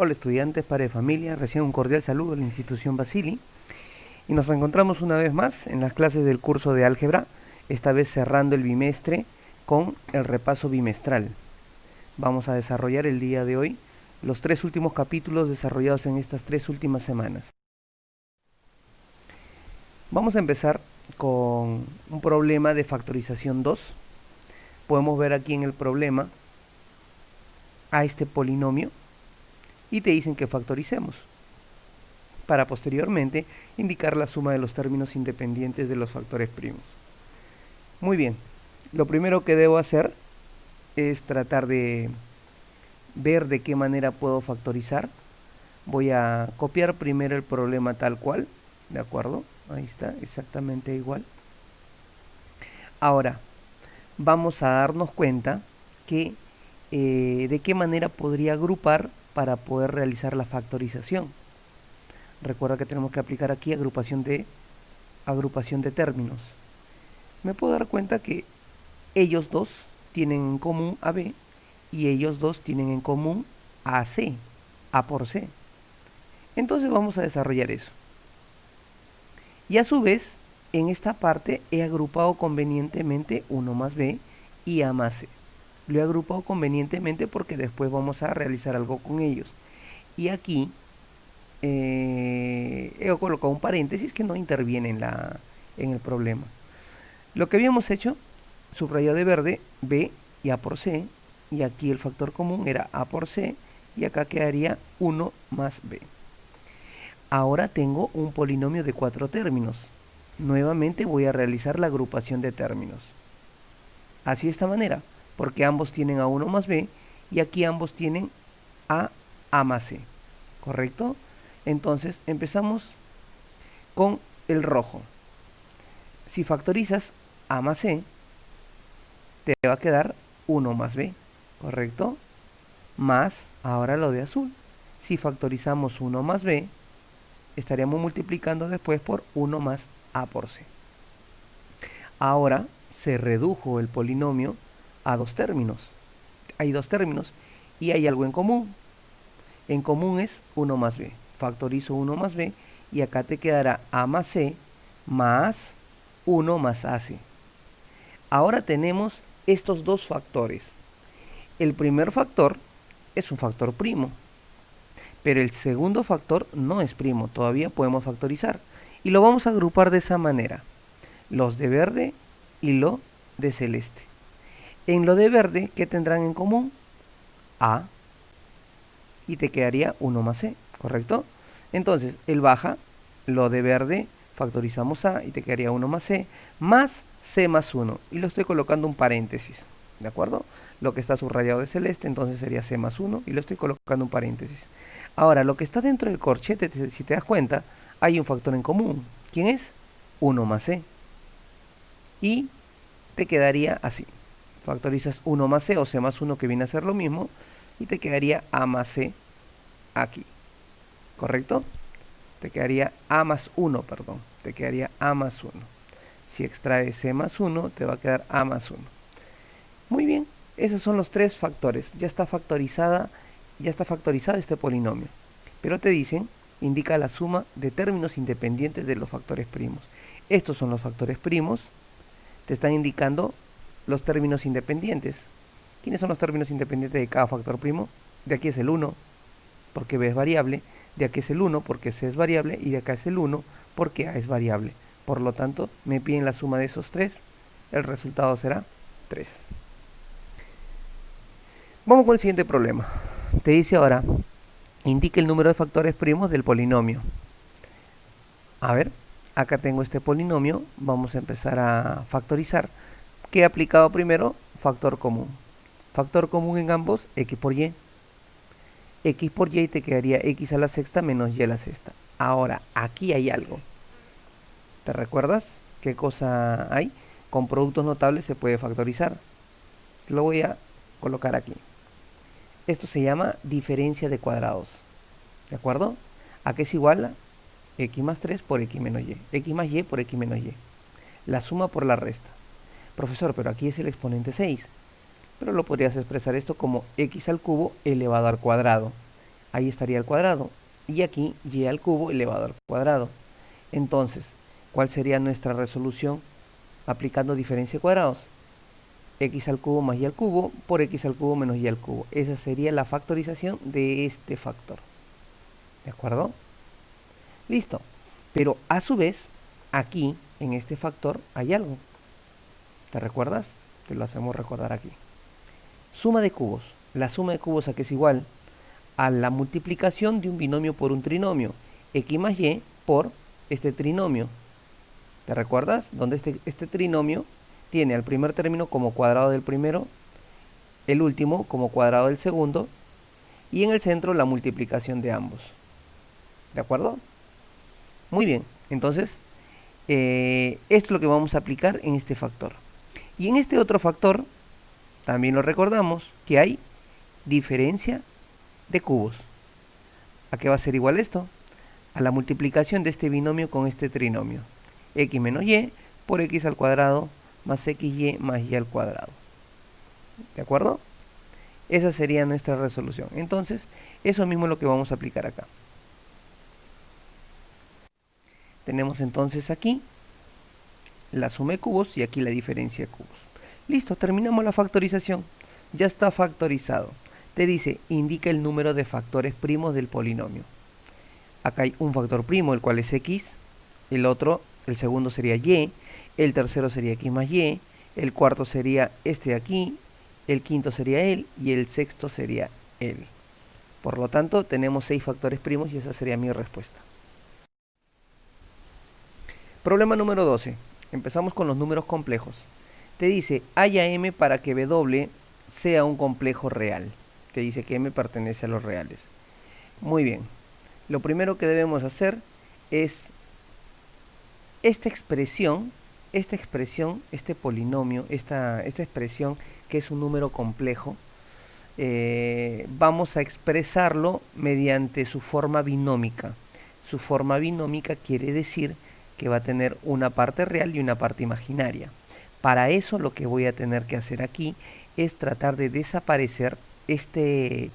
Hola estudiantes, padres de familia, recién un cordial saludo a la institución Basili y nos reencontramos una vez más en las clases del curso de álgebra, esta vez cerrando el bimestre con el repaso bimestral. Vamos a desarrollar el día de hoy los 3 últimos capítulos desarrollados en estas 3 últimas semanas. Vamos a empezar con un problema de factorización 2. Podemos ver aquí en el problema a este polinomio y te dicen que factoricemos para posteriormente indicar la suma de los términos independientes de los factores primos. Muy bien, lo primero que debo hacer es tratar de ver de qué manera puedo factorizar. Voy a copiar primero el problema tal cual, ¿de acuerdo? Ahí está, exactamente igual. Ahora, vamos a darnos cuenta que de qué manera podría agrupar para poder realizar la factorización. Recuerda que tenemos que aplicar aquí agrupación de términos. Me puedo dar cuenta que ellos dos tienen en común AB y ellos dos tienen en común AC, A por C. Entonces vamos a desarrollar eso. Y a su vez, en esta parte he agrupado convenientemente 1 más B y A más C. Lo he agrupado convenientemente porque después vamos a realizar algo con ellos. Y aquí he colocado un paréntesis que no interviene en el problema. Lo que habíamos hecho, subrayado de verde, B y A por C, y aquí el factor común era A por C, y acá quedaría 1 más B. Ahora tengo un polinomio de 4 términos. Nuevamente voy a realizar la agrupación de términos. Así de esta manera, porque ambos tienen a 1 más B, y aquí ambos tienen a A más C. ¿Correcto? Entonces empezamos con el rojo. Si factorizas A más C, te va a quedar 1 más B, ¿correcto? Más, ahora lo de azul. Si factorizamos 1 más B, estaríamos multiplicando después por 1 más A por C. Ahora se redujo el polinomio a 2 términos. Hay 2 términos y hay algo en común. En común es 1 más B. Factorizo 1 más B y acá te quedará A más C más 1 más AC. Ahora tenemos estos dos factores. El primer factor es un factor primo, pero el segundo factor no es primo, todavía podemos factorizar. Y lo vamos a agrupar de esa manera, los de verde y lo de celeste. En lo de verde, ¿qué tendrán en común? A, y te quedaría 1 más C, ¿correcto? Entonces, el baja, lo de verde, factorizamos A y te quedaría 1 más C más 1. Y lo estoy colocando un paréntesis, ¿de acuerdo? Lo que está subrayado de celeste, entonces sería C más 1 y lo estoy colocando un paréntesis. Ahora, lo que está dentro del corchete, si te das cuenta, hay un factor en común. ¿Quién es? 1 más C. Y te quedaría así. Factorizas 1 más C o C más 1 que viene a ser lo mismo y te quedaría A más C aquí, ¿correcto? Te quedaría A más 1, perdón, te quedaría A más 1. Si extraes C más 1, te va a quedar A más 1. Muy bien, esos son los 3 factores. Ya está factorizado este polinomio. Pero te dicen, indica la suma de términos independientes de los factores primos. Estos son los factores primos. Te están indicando los términos independientes. ¿Quiénes son los términos independientes de cada factor primo? De aquí es el 1, porque B es variable. De aquí es el 1, porque C es variable. Y de acá es el 1, porque A es variable. Por lo tanto, me piden la suma de esos 3. El resultado será 3. Vamos con el siguiente problema. Te dice ahora, indique el número de factores primos del polinomio. A ver, acá tengo este polinomio. Vamos a empezar a factorizar. ¿Qué he aplicado primero? Factor común. Factor común en ambos, x por y. X por y te quedaría x a la sexta menos y a la sexta. Ahora, aquí hay algo. ¿Te recuerdas qué cosa hay? Con productos notables se puede factorizar. Lo voy a colocar aquí. Esto se llama diferencia de cuadrados. ¿De acuerdo? ¿A qué es igual a x más 3 por x menos y? X más y por x menos y. La suma por la resta. Profesor, pero aquí es el exponente 6. Pero lo podrías expresar esto como x al cubo elevado al cuadrado. ahí estaría el cuadrado. Y aquí y al cubo elevado al cuadrado. Entonces, ¿cuál sería nuestra resolución aplicando diferencia de cuadrados? X al cubo más y al cubo por x al cubo menos y al cubo. Esa sería la factorización de este factor. ¿De acuerdo? Listo. Pero a su vez, aquí, en este factor, hay algo. ¿Te recuerdas? Te lo hacemos recordar aquí. Suma de cubos. La suma de cubos aquí es igual a la multiplicación de un binomio por un trinomio. X más y por este trinomio. ¿Te recuerdas? Donde este trinomio tiene al primer término como cuadrado del primero, el último como cuadrado del segundo, y en el centro la multiplicación de ambos. ¿De acuerdo? Muy bien, entonces esto es lo que vamos a aplicar en este factor. Y en este otro factor, también lo recordamos, que hay diferencia de cubos. ¿A qué va a ser igual esto? A la multiplicación de este binomio con este trinomio. X menos y por x al cuadrado más xy más y al cuadrado. ¿De acuerdo? Esa sería nuestra resolución. Entonces, eso mismo es lo que vamos a aplicar acá. Tenemos entonces aquí la suma de cubos y aquí la diferencia de cubos. Listo, terminamos la factorización. Ya está factorizado. Te dice, indica el número de factores primos del polinomio. Acá hay un factor primo, el cual es x. El segundo sería y. El tercero sería x más y. El cuarto sería este de aquí. El quinto sería él. Y el sexto sería él. Por lo tanto, tenemos 6 factores primos y esa sería mi respuesta. Problema número 12. Empezamos con los números complejos. Te dice, haya m para que w sea un complejo real. Te dice que m pertenece a los reales. Muy bien. Lo primero que debemos hacer es esta expresión, este polinomio, esta expresión que es un número complejo, vamos a expresarlo mediante su forma binómica. Su forma binómica quiere decir que va a tener una parte real y una parte imaginaria. Para eso lo que voy a tener que hacer aquí es tratar de desaparecer este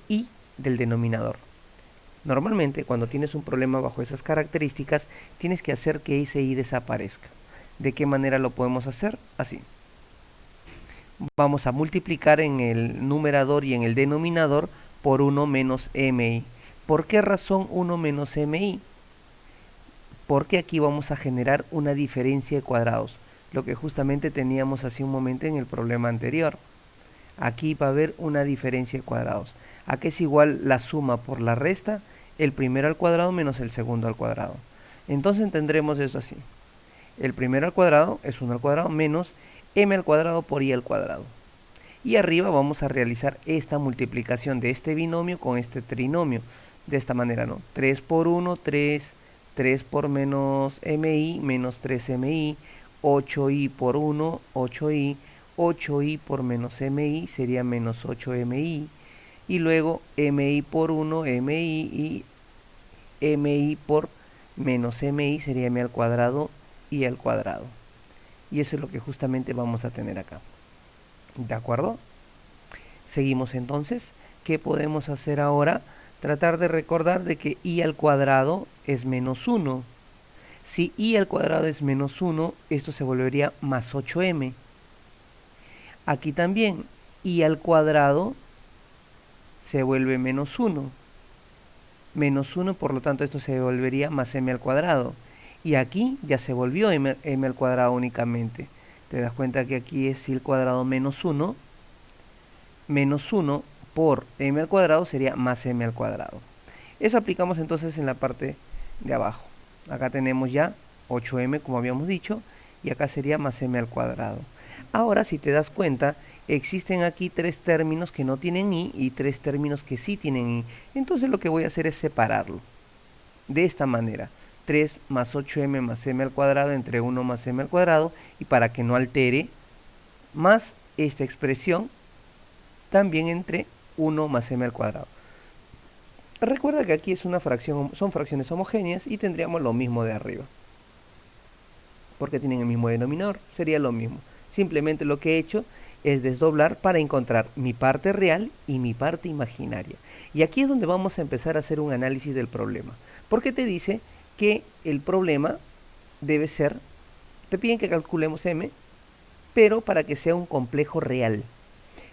i del denominador. Normalmente cuando tienes un problema bajo esas características tienes que hacer que ese i desaparezca. ¿De qué manera lo podemos hacer? Así. Vamos a multiplicar en el numerador y en el denominador por 1 menos mi. ¿Por qué razón 1 menos mi? Porque aquí vamos a generar una diferencia de cuadrados, lo que justamente teníamos hace un momento en el problema anterior. Aquí va a haber una diferencia de cuadrados. ¿A qué es igual la suma por la resta? El primero al cuadrado menos el segundo al cuadrado. Entonces tendremos eso así. El primero al cuadrado es 1 al cuadrado menos m al cuadrado por i al cuadrado. Y arriba vamos a realizar esta multiplicación de este binomio con este trinomio. De esta manera, ¿no? 3 por 1, 3 por menos mi, menos 3mi, 8i por 1, 8i, 8i por menos mi sería menos 8mi, y luego mi por 1, mi, y mi por menos mi sería m al cuadrado y al cuadrado. Y eso es lo que justamente vamos a tener acá. ¿De acuerdo? Seguimos entonces. ¿Qué podemos hacer ahora? Tratar de recordar de que i al cuadrado es menos 1. Si i al cuadrado es menos 1, esto se volvería más 8m. Aquí también i al cuadrado se vuelve menos 1. Menos 1, por lo tanto esto se volvería más m al cuadrado. Y aquí ya se volvió m al cuadrado únicamente. Te das cuenta que aquí es i al cuadrado menos 1. Menos 1 por m al cuadrado sería más m al cuadrado. Eso aplicamos entonces en la parte de abajo. Acá tenemos ya 8m como habíamos dicho y acá sería más m al cuadrado. Ahora si te das cuenta existen aquí 3 términos que no tienen i y 3 términos que sí tienen i. Entonces lo que voy a hacer es separarlo de esta manera. 3 más 8m más m al cuadrado entre 1 más m al cuadrado, y para que no altere, más esta expresión también entre 1 más m al cuadrado. Recuerda que aquí es una fracción, son fracciones homogéneas y tendríamos lo mismo de arriba. Porque tienen el mismo denominador, sería lo mismo. Simplemente lo que he hecho es desdoblar para encontrar mi parte real y mi parte imaginaria. Y aquí es donde vamos a empezar a hacer un análisis del problema. Porque te dice que el problema debe ser, te piden que calculemos m, pero para que sea un complejo real.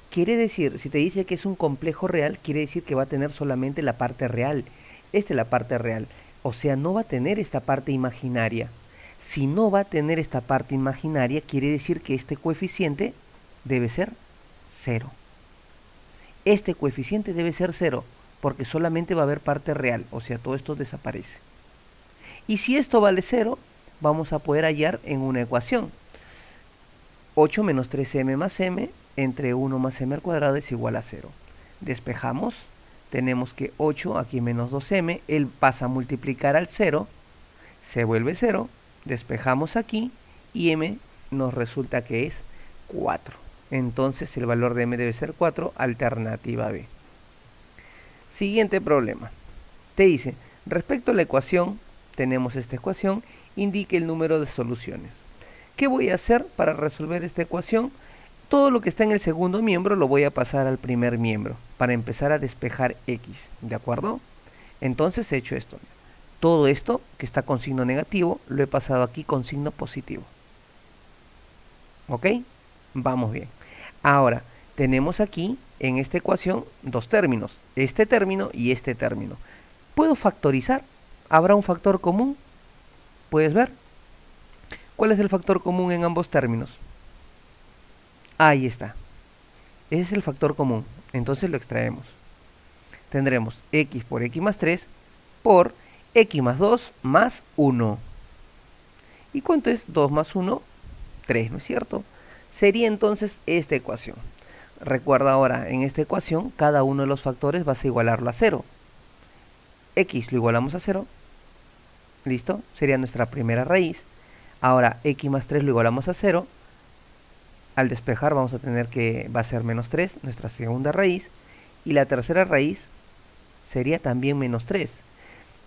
Quiere decir, si te dice que es un complejo real, quiere decir que va a tener solamente la parte real. Esta es la parte real. O sea, no va a tener esta parte imaginaria. Si no va a tener esta parte imaginaria, quiere decir que este coeficiente debe ser 0. Este coeficiente debe ser 0, porque solamente va a haber parte real, o sea, todo esto desaparece. Y si esto vale 0, vamos a poder hallar en una ecuación. 8 menos 3m más m entre 1 más m al cuadrado es igual a 0. Despejamos, tenemos que 8 aquí menos 2m, él pasa a multiplicar al 0, se vuelve 0, despejamos aquí y m nos resulta que es 4. Entonces el valor de m debe ser 4, alternativa B. Siguiente problema. Te dice, respecto a la ecuación, tenemos esta ecuación, indique el número de soluciones. ¿Qué voy a hacer para resolver esta ecuación? Todo lo que está en el segundo miembro lo voy a pasar al primer miembro, para empezar a despejar x, ¿de acuerdo? Entonces he hecho esto. Todo esto que está con signo negativo, lo he pasado aquí con signo positivo. ¿Ok? Vamos bien. Ahora, tenemos aquí, en esta ecuación, dos términos. Este término y este término. ¿Puedo factorizar? ¿Habrá un factor común? ¿Puedes ver? ¿Cuál es el factor común en ambos términos? Ahí está. Ese es el factor común. Entonces lo extraemos. Tendremos x por x más 3 por x más 2 más 1. ¿Y cuánto es 2 más 1? 3, ¿no es cierto? Sería entonces esta ecuación. Recuerda ahora, en esta ecuación, cada uno de los factores vas a igualarlo a 0. X lo igualamos a 0. ¿Listo? Sería nuestra primera raíz. Ahora, x más 3 lo igualamos a 0. Al despejar vamos a tener que va a ser menos 3, nuestra segunda raíz. Y la tercera raíz sería también menos 3.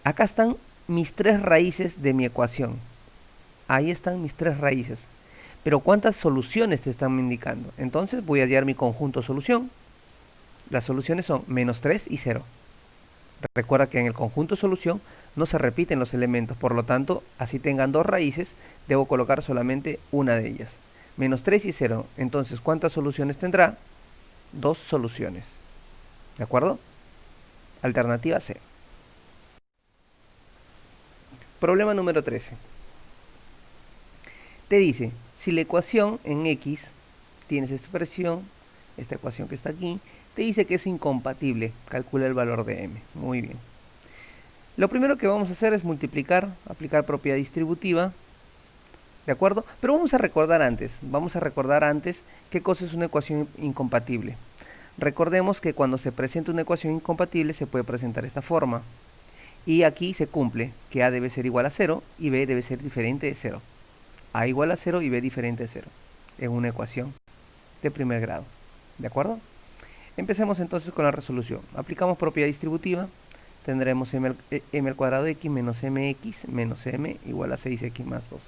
Acá están mis tres raíces de mi ecuación. Ahí están mis tres raíces. Pero ¿cuántas soluciones te están indicando? Entonces voy a hallar mi conjunto solución. Las soluciones son menos 3 y 0. Recuerda que en el conjunto solución no se repiten los elementos, por lo tanto, así tengan dos raíces, debo colocar solamente una de ellas. Menos 3 y 0. Entonces, ¿cuántas soluciones tendrá? Dos soluciones. ¿De acuerdo? Alternativa C. Problema número 13. Te dice, si la ecuación en x, tienes esta expresión, esta ecuación que está aquí, te dice que es incompatible, calcula el valor de m. Muy bien. Lo primero que vamos a hacer es multiplicar, aplicar propiedad distributiva, ¿de acuerdo? Pero vamos a recordar antes qué cosa es una ecuación incompatible. Recordemos que cuando se presenta una ecuación incompatible se puede presentar de esta forma. Y aquí se cumple que a debe ser igual a 0 y b debe ser diferente de 0. A igual a 0 y b diferente de 0. En una ecuación de primer grado. ¿De acuerdo? Empecemos entonces con la resolución. Aplicamos propiedad distributiva. Tendremos m al cuadrado de x menos mx menos m igual a 6x más 2.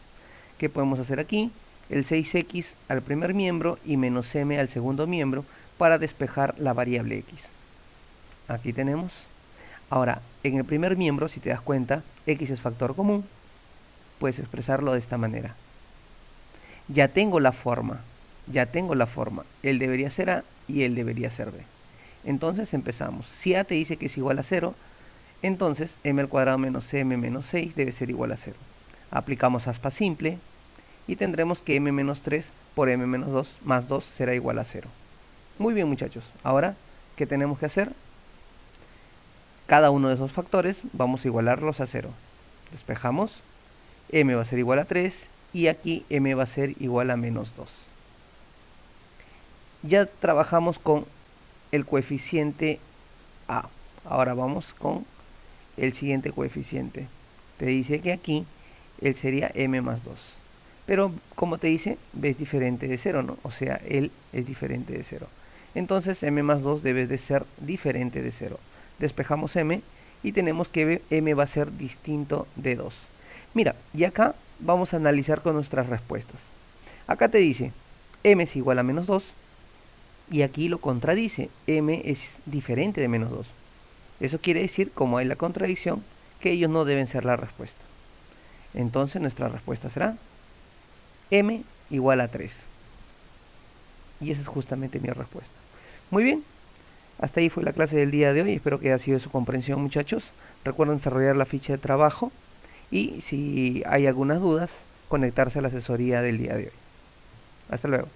¿Qué podemos hacer aquí? El 6x al primer miembro y menos m al segundo miembro para despejar la variable x. Aquí tenemos. Ahora, en el primer miembro, si te das cuenta, x es factor común. Puedes expresarlo de esta manera. Ya tengo la forma. Él debería ser a y él debería ser b. Entonces empezamos. Si a te dice que es igual a 0, entonces m al cuadrado menos m menos 6 debe ser igual a 0. Aplicamos aspa simple y tendremos que m menos 3 por m menos 2 más 2 será igual a 0. Muy bien, muchachos. Ahora, ¿qué tenemos que hacer? Cada uno de esos factores vamos a igualarlos a 0. Despejamos. M va a ser igual a 3 y aquí m va a ser igual a menos 2. Ya trabajamos con el coeficiente a. Ahora vamos con el siguiente coeficiente. Te dice que aquí él sería m más 2. Pero como te dice, b es diferente de 0, ¿no? O sea, él es diferente de 0. Entonces m más 2 debe de ser diferente de 0. Despejamos m y tenemos que m va a ser distinto de 2. Mira, y acá vamos a analizar con nuestras respuestas. Acá te dice m es igual a menos 2 Y aquí lo contradice, m es diferente de menos 2. Eso quiere decir, como hay la contradicción, que ellos no deben ser la respuesta. Entonces nuestra respuesta será m igual a 3. Y esa es justamente mi respuesta. Muy bien, hasta ahí fue la clase del día de hoy. Espero que haya sido de su comprensión, muchachos. Recuerden desarrollar la ficha de trabajo y si hay algunas dudas, conectarse a la asesoría del día de hoy. Hasta luego.